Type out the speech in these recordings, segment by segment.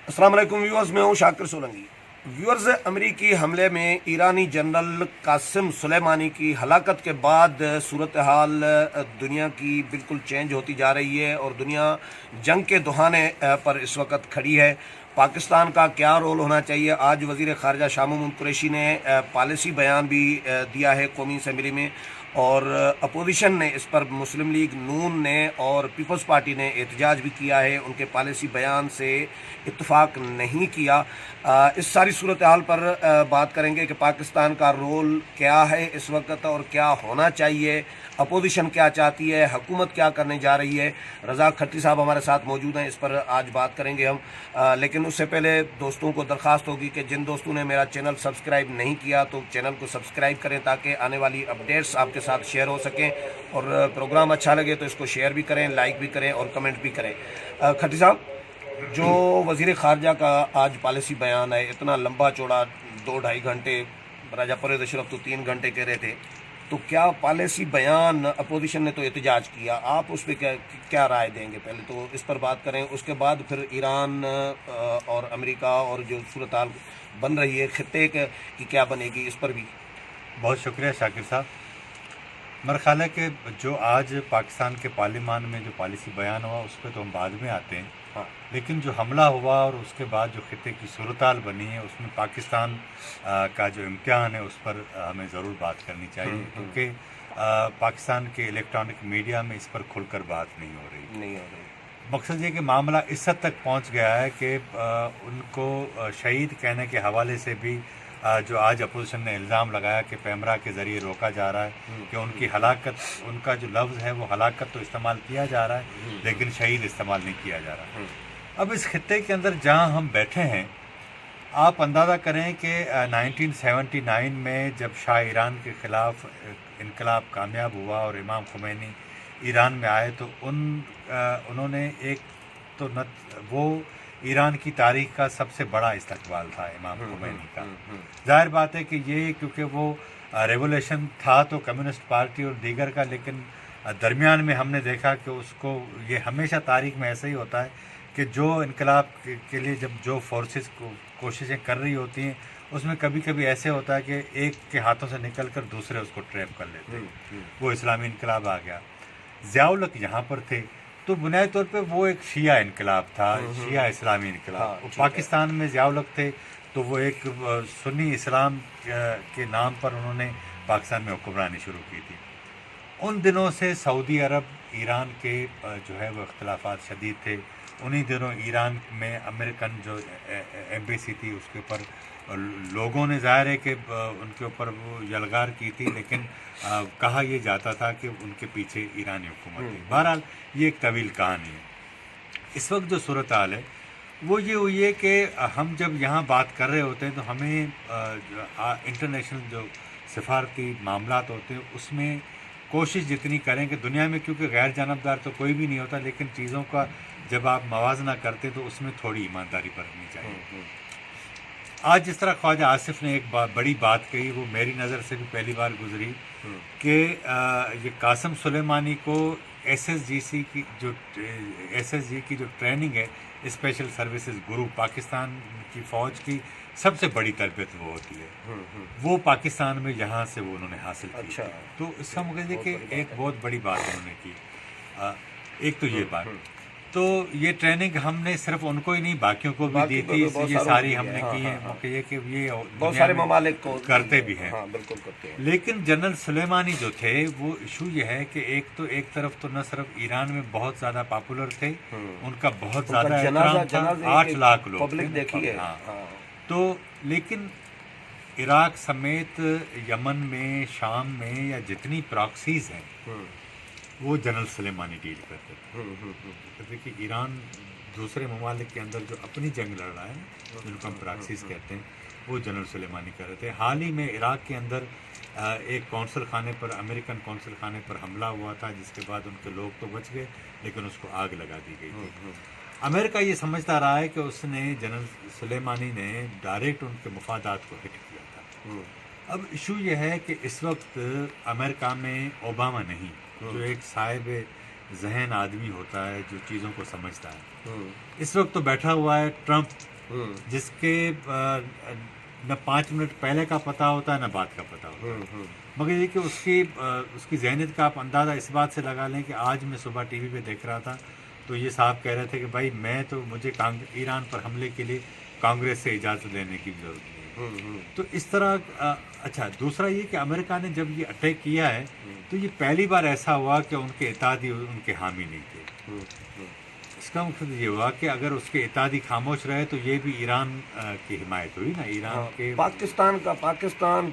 السلام علیکم ویورز، میں ہوں شاکر سولنگی۔ ویورز، امریکی حملے میں ایرانی جنرل قاسم سلیمانی کی ہلاکت کے بعد صورتحال دنیا کی بالکل چینج ہوتی جا رہی ہے اور دنیا جنگ کے دہانے پر اس وقت کھڑی ہے۔ پاکستان کا کیا رول ہونا چاہیے؟ آج وزیر خارجہ شاہ محمود قریشی نے پالیسی بیان بھی دیا ہے قومی اسمبلی میں، اور اپوزیشن نے اس پر مسلم لیگ نون نے اور پیپلز پارٹی نے احتجاج بھی کیا ہے، ان کے پالیسی بیان سے اتفاق نہیں کیا۔ اس ساری صورتحال پر بات کریں گے کہ پاکستان کا رول کیا ہے اس وقت اور کیا ہونا چاہیے، اپوزیشن کیا چاہتی ہے، حکومت کیا کرنے جا رہی ہے۔ رضا کھٹی صاحب ہمارے ساتھ موجود ہیں، اس پر آج بات کریں گے ہم۔ لیکن اس سے پہلے دوستوں کو درخواست ہوگی کہ جن دوستوں نے میرا چینل سبسکرائب نہیں کیا تو چینل کو سبسکرائب کریں تاکہ آنے والی اپڈیٹس آپ کے ساتھ شیئر ہو سکیں، اور پروگرام اچھا لگے تو اس کو شیئر بھی کریں، لائک بھی کریں اور کمنٹ بھی کریں۔ کھٹی صاحب، جو وزیر خارجہ کا آج پالیسی بیان ہے، اتنا لمبا چوڑا، 2-2.5 گھنٹے، راجہ پرویز اشرف تو 3 گھنٹے کہہ رہے تھے، تو کیا پالیسی بیان، اپوزیشن نے تو احتجاج کیا، آپ اس پہ کیا رائے دیں گے؟ پہلے تو اس پر بات کریں، اس کے بعد پھر ایران اور امریکہ اور جو صورتحال بن رہی ہے خطے کی کیا بنے گی، اس پر بھی۔ بہت شکریہ شاکر صاحب۔ میرا خیال ہے کہ جو آج پاکستان کے پارلیمان میں جو پالیسی بیان ہوا اس پہ تو ہم بعد میں آتے ہیں، ہاں، لیکن جو حملہ ہوا اور اس کے بعد جو خطے کی صورتحال بنی ہے اس میں پاکستان کا جو امتحان ہے اس پر ہمیں ضرور بات کرنی چاہیے، کیونکہ پاکستان کے الیکٹرانک میڈیا میں اس پر کھل کر بات نہیں ہو رہی۔ مقصد یہ کہ معاملہ اس حد تک پہنچ گیا ہے کہ ان کو شہید کہنے کے حوالے سے بھی جو آج اپوزیشن نے الزام لگایا کہ پیمرا کے ذریعے روکا جا رہا ہے کہ ان کی ہلاکت، ان کا جو لفظ ہے وہ ہلاکت تو استعمال کیا جا رہا ہے لیکن شہید استعمال نہیں کیا جا رہا۔ اب اس خطے کے اندر جہاں ہم بیٹھے ہیں، آپ اندازہ کریں کہ 1979 میں جب شاہ ایران کے خلاف انقلاب کامیاب ہوا اور امام خمینی ایران میں آئے تو انہوں نے ایک تو وہ ایران کی تاریخ کا سب سے بڑا استقبال تھا امام خمینی کا۔ ظاہر بات ہے کہ یہ کیونکہ وہ ریولیوشن تھا تو کمیونسٹ پارٹی اور دیگر کا، لیکن درمیان میں ہم نے دیکھا کہ اس کو، یہ ہمیشہ تاریخ میں ایسا ہی ہوتا ہے کہ جو انقلاب کے لیے جب جو فورسز کوششیں کر رہی ہوتی ہیں اس میں کبھی کبھی ایسے ہوتا ہے کہ ایک کے ہاتھوں سے نکل کر دوسرے اس کو ٹریپ کر لیتے ہیں۔ وہ اسلامی انقلاب آ گیا، ضیاء الحق یہاں پر تھے تو بنیادی طور پہ وہ ایک شیعہ انقلاب تھا، شیعہ اسلامی انقلاب۔ پاکستان میں ضیاء الحق تھے تو وہ ایک سنی اسلام کے نام پر انہوں نے پاکستان میں حکمرانی شروع کی تھی۔ ان دنوں سے سعودی عرب ایران کے جو ہے وہ اختلافات شدید تھے۔ انہی دنوں ایران میں امریکن جو ایمبیسی تھی اس کے اوپر لوگوں نے ظاہر ہے کہ ان کے اوپر وہ یلغار کی تھی، لیکن کہا یہ جاتا تھا کہ ان کے پیچھے ایرانی حکومت تھی۔ بہرحال یہ ایک طویل کہانی ہے۔ اس وقت جو صورتحال ہے وہ یہ ہوئی ہے کہ ہم جب یہاں بات کر رہے ہوتے ہیں تو ہمیں انٹرنیشنل جو سفارتی معاملات ہوتے ہیں اس میں کوشش جتنی کریں کہ دنیا میں، کیونکہ غیر جانبدار تو کوئی بھی نہیں ہوتا، لیکن چیزوں کا جب آپ موازنہ کرتے تو اس میں تھوڑی ایمانداری برتنی چاہیے۔ آج جس طرح خواجہ آصف نے ایک بڑی بات کہی، وہ میری نظر سے بھی پہلی بار گزری کہ یہ قاسم سلیمانی کو ایس ایس جی کی جو ٹریننگ ہے، اسپیشل سروسز گروپ، پاکستان کی فوج کی سب سے بڑی تربیت وہ ہوتی ہے، وہ پاکستان میں یہاں سے وہ انہوں نے حاصل کی۔ تو اس کا مطلب ہے کہ ایک بہت بڑی بات انہوں نے کی۔ ایک تو یہ بات، تو یہ ٹریننگ ہم نے صرف ان کو ہی نہیں باقیوں کو بھی دی تھی، یہ ساری ہم نے کی ہے، یہ کہ یہ بہت سارے ممالک کو کرتے بھی ہیں۔ بالکل کرتے ہیں۔ لیکن جنرل سلیمانی جو تھے، وہ ایشو یہ ہے کہ ایک طرف تو نہ صرف ایران میں بہت زیادہ پاپولر تھے، ان کا بہت زیادہ احترام تھا، 8 لاکھ لوگ پبلک دیکھی ہے۔ تو لیکن عراق سمیت یمن میں، شام میں، یا جتنی پراکسیز ہیں وہ جنرل سلیمانی ڈیل کرتے تھے کہ ایران دوسرے ممالک کے اندر جو اپنی جنگ لڑ رہا ہے، جن کو ہم پراکسیز کہتے ہیں، وہ جنرل سلیمانی کر رہے تھے۔ حال ہی میں عراق کے اندر ایک قونصل خانے پر، امریکن قونصل خانے پر حملہ ہوا تھا، جس کے بعد ان کے لوگ تو بچ گئے لیکن اس کو آگ لگا دی گئی تھی۔ امریکہ یہ سمجھتا رہا ہے کہ اس نے، جنرل سلیمانی نے ڈائریکٹ ان کے مفادات کو ہٹ کیا تھا۔ اب ایشو یہ ہے کہ اس وقت امریکہ میں اوباما نہیں، جو ایک صاحب ذہن آدمی ہوتا ہے جو چیزوں کو سمجھتا ہے، اس وقت تو بیٹھا ہوا ہے ٹرمپ جس کے نہ 5 منٹ پہلے کا پتہ ہوتا ہے نہ بعد کا پتہ ہوتا ہے. مگر یہ کہ اس کی ذہنیت کا آپ اندازہ اس بات سے لگا لیں کہ آج میں صبح ٹی وی پہ دیکھ رہا تھا تو یہ صاحب کہہ رہے تھے کہ بھائی مجھے ایران پر حملے کے لیے کانگریس سے اجازت لینے کی ضرورت نہیں ہے. تو اس طرح اچھا دوسرا یہ کہ امریکہ نے جب یہ اٹیک کیا ہے تو یہ پہلی بار ایسا ہوا کہ ان کے اتحادی ان کے حامی نہیں تھے. اس کا مقصد یہ ہوا کہ اگر اس کے اتحادی خاموش رہے تو یہ بھی ایران کی حمایت ہوئی نا. ایران کے پاکستان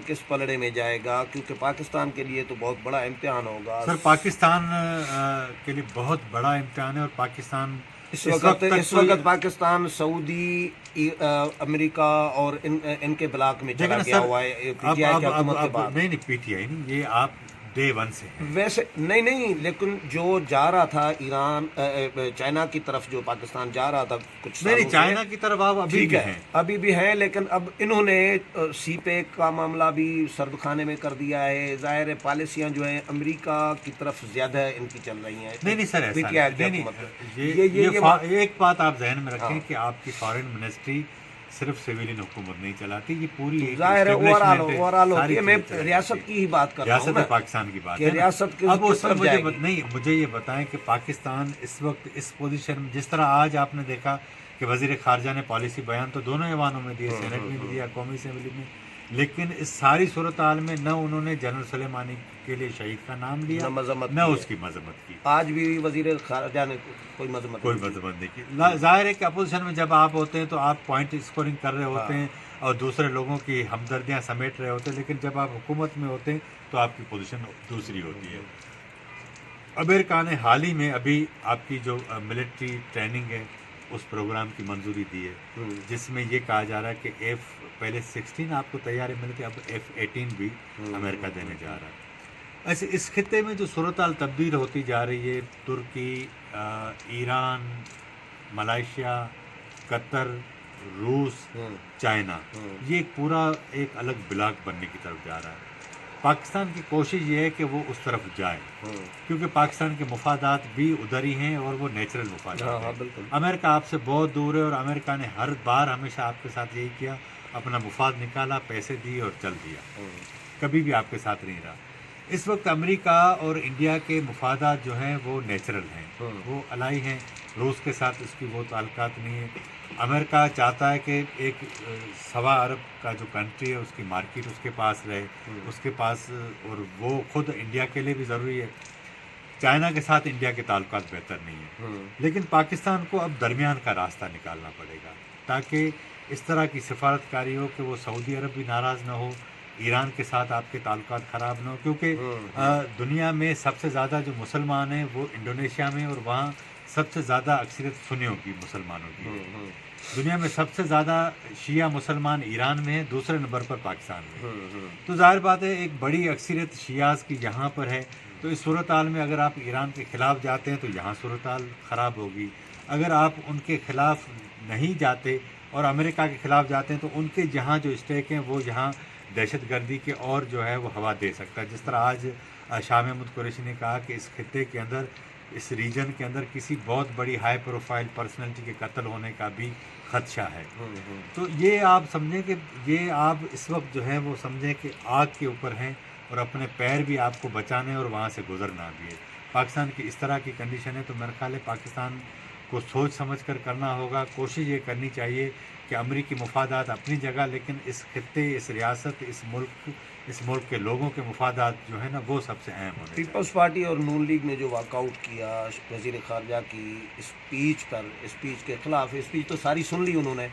کس پلڑے میں جائے گا؟ کیونکہ پاکستان کے لیے تو بہت بڑا امتحان ہوگا. سر پاکستان کے لیے بہت بڑا امتحان ہے. اور پاکستان اس وقت پاکستان سعودی امریکہ اور ان کے بلاک میں چلا گیا ہوا ہے پی ٹی آئی کی حکومت کے بعد. نہیں پی ٹی آئی نہیں, یہ آپ ڈے 1 سے ہیں. ویسے نہیں لیکن جو جا رہا تھا ایران چائنا کی طرف جو پاکستان جا رہا تھا کچھ نہیں چائنا کی طرف آپ ابھی بھی ہیں لیکن اب انہوں نے سی پیک کا معاملہ بھی سرد خانے میں کر دیا ہے. ظاہر پالیسیاں جو ہیں امریکہ کی طرف زیادہ ان کی چل رہی ہیں. نہیں سر پی ٹی آئی ایک بات آپ ذہن میں رکھیں کہ آپ کی فارن منسٹری صرف سویلین حکومت نہیں چلاتی, یہ پوری ظاہر ہے اوورال ہوتی ہے. میں ریاست کی ہی بات کر رہا ہوں, ریاست پاکستان کی بات ہے. ریاست اب اس میں مجھے یہ بتائیں کہ پاکستان اس وقت اس پوزیشن میں, جس طرح آج آپ نے دیکھا کہ وزیر خارجہ نے پالیسی بیان تو دونوں ایوانوں میں دیا, سینٹ میں بھی دیا, قومی اسمبلی میں, لیکن اس ساری صورتحال میں نہ انہوں نے جنرل سلیمانی کے لیے شہید کا نام لیا نہ اس کی مذمت کی. آج بھی وزیر خارجہ نے کوئی مذمت نہیں کی. ظاہر ہے کہ اپوزیشن میں جب آپ ہوتے ہیں تو آپ پوائنٹ اسکورنگ کر رہے ہوتے ہیں اور دوسرے لوگوں کی ہمدردیاں سمیٹ رہے ہوتے ہیں, لیکن جب آپ حکومت میں ہوتے ہیں تو آپ کی پوزیشن دوسری ہوتی ہے. امریکہ نے حال ہی میں ابھی آپ کی جو ملٹری ٹریننگ ہے اس پروگرام کی منظوری دی ہے, جس میں یہ کہا جا رہا ہے کہ پہلے 16 آپ کو تیاری ملی تھی, اب F-18 بھی امریکہ دینے جا رہا ہے. ایسے اس خطے میں جو صورتحال تبدیل ہوتی جا رہی ہے, ترکی, ایران, ملائیشیا, قطر, روس, چائنا, یہ پورا ایک الگ بلاک بننے کی طرف جا رہا ہے. پاکستان کی کوشش یہ ہے کہ وہ اس طرف جائے, کیونکہ پاکستان کے مفادات بھی ادھر ہی ہیں اور وہ نیچرل مفادات ہیں. امریکہ آپ سے بہت دور ہے اور امریکہ نے ہر بار ہمیشہ آپ کے ساتھ یہی کیا, اپنا مفاد نکالا, پیسے دیے اور چل دیا, کبھی بھی آپ کے ساتھ نہیں رہا. اس وقت امریکہ اور انڈیا کے مفادات جو ہیں وہ نیچرل ہیں, وہ الائی ہیں. روس کے ساتھ اس کی وہ تعلقات نہیں ہے. امریکہ چاہتا ہے کہ ایک 1.25 ارب کا جو کنٹری ہے اس کی مارکیٹ اس کے پاس رہے, اس کے پاس, اور وہ خود انڈیا کے لیے بھی ضروری ہے. چائنا کے ساتھ انڈیا کے تعلقات بہتر نہیں ہیں, لیکن پاکستان کو اب درمیان کا راستہ نکالنا پڑے گا تاکہ اس طرح کی سفارت کاری ہو کہ وہ سعودی عرب بھی ناراض نہ ہو, ایران کے ساتھ آپ کے تعلقات خراب نہ ہو. کیونکہ دنیا میں سب سے زیادہ جو مسلمان ہیں وہ انڈونیشیا میں, اور وہاں سب سے زیادہ اکثریت سنیوں کی, مسلمانوں کی ہے. دنیا میں سب سے زیادہ شیعہ مسلمان ایران میں ہیں, دوسرے نمبر پر پاکستان میں. تو ظاہر بات ہے ایک بڑی اکثریت شیعاز کی یہاں پر ہے. تو اس صورتحال میں اگر آپ ایران کے خلاف جاتے ہیں تو یہاں صورتحال خراب ہوگی. اگر آپ ان کے خلاف نہیں جاتے اور امریکہ کے خلاف جاتے ہیں تو ان کے جہاں جو اسٹیک ہیں وہ یہاں دہشت گردی کے اور جو ہے وہ ہوا دے سکتا ہے. جس طرح آج شاہ محمود قریشی نے کہا کہ اس خطے کے اندر, اس ریجن کے اندر کسی بہت بڑی ہائی پروفائل پرسنالٹی کے قتل ہونے کا بھی خدشہ ہے. تو یہ آپ سمجھیں کہ یہ آپ اس وقت جو ہے وہ سمجھیں کہ آگ کے اوپر ہیں اور اپنے پیر بھی آپ کو بچانے اور وہاں سے گزرنا بھی ہے. پاکستان کی اس طرح کی کنڈیشن ہے تو میرا خیال ہے پاکستان کو سوچ سمجھ کر کرنا ہوگا. کوشش یہ کرنی چاہیے کہ امریکی مفادات اپنی جگہ, لیکن اس خطے, اس ریاست, اس ملک کے لوگوں کے مفادات جو ہے نا وہ سب سے اہم ہونے. پیپلز پارٹی اور نون لیگ نے جو واک آؤٹ کیا وزیر خارجہ کی اسپیچ کے خلاف, اسپیچ تو ساری سن لی انہوں نے,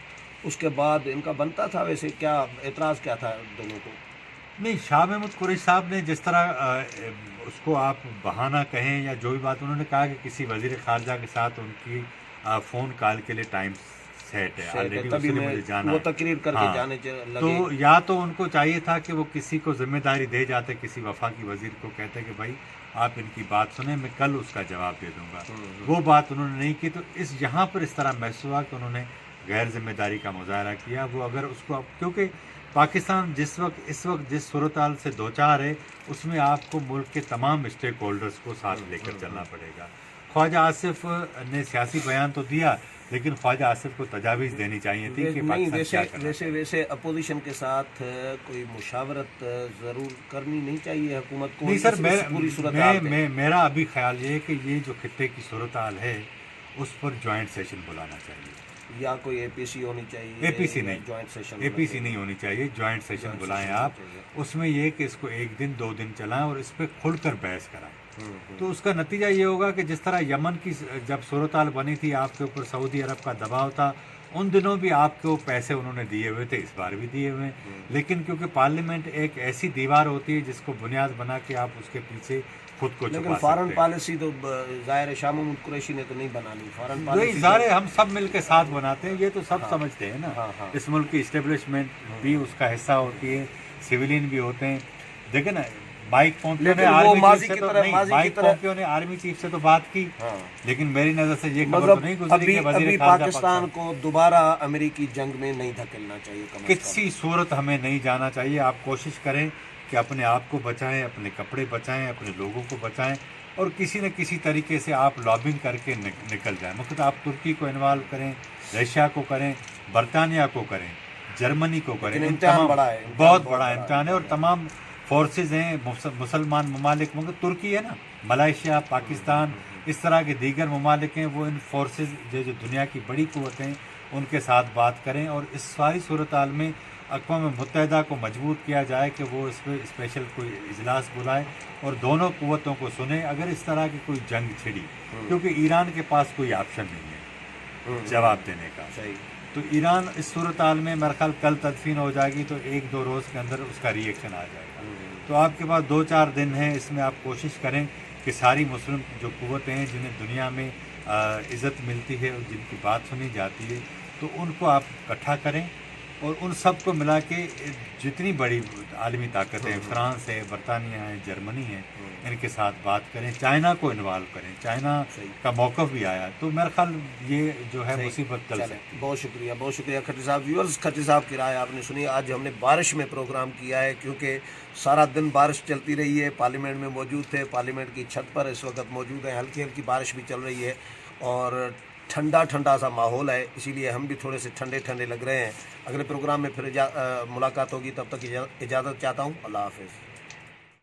اس کے بعد ان کا بنتا تھا ویسے کیا اعتراض کیا تھا دونوں کو؟ نہیں, شاہ محمود قریشی صاحب نے جس طرح اس کو آپ بہانہ کہیں یا جو بھی بات, انہوں نے کہا کہ کسی وزیر خارجہ کے ساتھ ان کی فون کال کے لیے ٹائم سیٹ ہے, آلریڈی اس نے مجھے جانا, وہ تقریر کر کے جانے لگے. تو یا تو ان کو چاہیے تھا کہ وہ کسی کو ذمہ داری دے جاتے, کسی وفاقی وزیر کو کہتے کہ بھائی آپ ان کی بات سنیں, میں کل اس کا جواب دے دوں گا. وہ بات انہوں نے نہیں کی. تو یہاں پر اس طرح محسوس ہوا کہ انہوں نے غیر ذمہ داری کا مظاہرہ کیا. وہ اگر اس کو, کیونکہ پاکستان اس وقت جس صورتحال سے دوچار ہے اس میں آپ کو ملک کے تمام اسٹیک ہولڈرز کو ساتھ لے کر چلنا پڑے گا. خواجہ آصف نے سیاسی بیان تو دیا, لیکن خواجہ آصف کو تجاویز دینی چاہیے تھی کہ نہیں، پاکستان کیا کرنا ویسے اپوزیشن کے ساتھ کوئی مشاورت ضرور کرنی نہیں چاہیے حکومت کو. نہیں سر، پوری صورتحال میرا ابھی خیال یہ ہے کہ یہ جو خطے کی صورتحال ہے اس پر جوائنٹ سیشن بلانا چاہیے، یا کوئی اے پی سی ہونی چاہیے. اے پی سی نہیں، جوائنٹ سیشن اے پی سی نہیں ہونی چاہیے، جوائنٹ سیشن بلائیں آپ. اس میں یہ کہ اس کو 1 دن 2 دن چلائیں اور اس پہ کھل کر بحث کرائیں. تو اس کا نتیجہ یہ ہوگا کہ جس طرح یمن کی جب صورتحال بنی تھی، آپ کے اوپر سعودی عرب کا دباؤ تھا، ان دنوں بھی آپ کو پیسے انہوں نے دیے ہوئے تھے، اس بار بھی دیے ہوئے ہیں. لیکن کیونکہ پارلیمنٹ ایک ایسی دیوار ہوتی ہے جس کو بنیاد بنا کے آپ اس کے پیچھے خود کو چھپا لیکن سکتے فارن ہیں. پالیسی تو ظاہر ہے شاہ محمود قریشی نے تو نہیں بنانی. فارن وہی پالیسی سارے ہم سب مل کے ساتھ بناتے ہیں، یہ تو سب سمجھتے ہیں نا. اس ملک کی اسٹیبلشمنٹ بھی اس کا حصہ ہوتی ہے، سویلین بھی ہوتے ہیں. دیکھیں نا، مائک پومپیو نے آرمی چیف سے تو بات کی، لیکن میری نظر سے یہ خبر تو نہیں گزری کہ وزیر ابھی خارجہ پاکستان کو دوبارہ امریکی جنگ میں نہیں دھکیلنا چاہیے. کسی صورت ہمیں نہیں جانا چاہیے. آپ کوشش کریں کہ اپنے آپ کو بچائیں، اپنے کپڑے بچائیں، اپنے لوگوں کو بچائیں، اور کسی نہ کسی طریقے سے آپ لابنگ کر کے نکل جائیں. مطلب آپ ترکی کو انوالو کریں، رشیا کو کریں، برطانیہ کو کریں، جرمنی کو کریں. بہت بڑا امتحان ہے، اور تمام فورسز ہیں مسلمان ممالک، مگر ترکی ہے نا، ملائیشیا، پاکستان، اس طرح کے دیگر ممالک ہیں، وہ ان فورسز جو دنیا کی بڑی قوتیں ہیں ان کے ساتھ بات کریں، اور اس ساری صورتحال میں اقوام متحدہ کو مجبور کیا جائے کہ وہ اس پہ اسپیشل کوئی اجلاس بلائے اور دونوں قوتوں کو سنیں اگر اس طرح کی کوئی جنگ چھڑی. کیونکہ ایران کے پاس کوئی آپشن نہیں ہے جواب دینے کا. تو ایران اس صورتحال میں میرا خیال کل تدفین ہو جائے گی تو 1-2 روز کے اندر اس کا ری ایکشن آ جائے گا. تو آپ کے پاس 2-4 دن ہیں، اس میں آپ کوشش کریں کہ ساری مسلم جو قوتیں ہیں جنہیں دنیا میں عزت ملتی ہے اور جن کی بات سنی جاتی ہے، تو ان کو آپ اکٹھا کریں اور ان سب کو ملا کے جتنی بڑی عالمی طاقتیں ہیں، فرانس ہے، برطانیہ ہے، جرمنی ہے، ان کے ساتھ بات کریں. چائنا کو انوالو کریں، چائنا کا موقف بھی آیا. تو میرا خیال یہ جو ہے مصیبت ٹل سکتی ہے. بہت شکریہ کھٹی صاحب. ویورز، کھٹی صاحب کی رائے آپ نے سنی. آج ہم نے بارش میں پروگرام کیا ہے کیونکہ سارا دن بارش چلتی رہی ہے. پارلیمنٹ میں موجود تھے، پارلیمنٹ کی چھت پر اس وقت موجود ہیں. ہلکی ہلکی بارش بھی چل رہی ہے اور ٹھنڈا سا ماحول ہے، اسی لیے ہم بھی تھوڑے سے ٹھنڈے لگ رہے ہیں. اگلے پروگرام میں پھر ملاقات ہوگی، تب تک اجازت چاہتا ہوں. اللہ حافظ.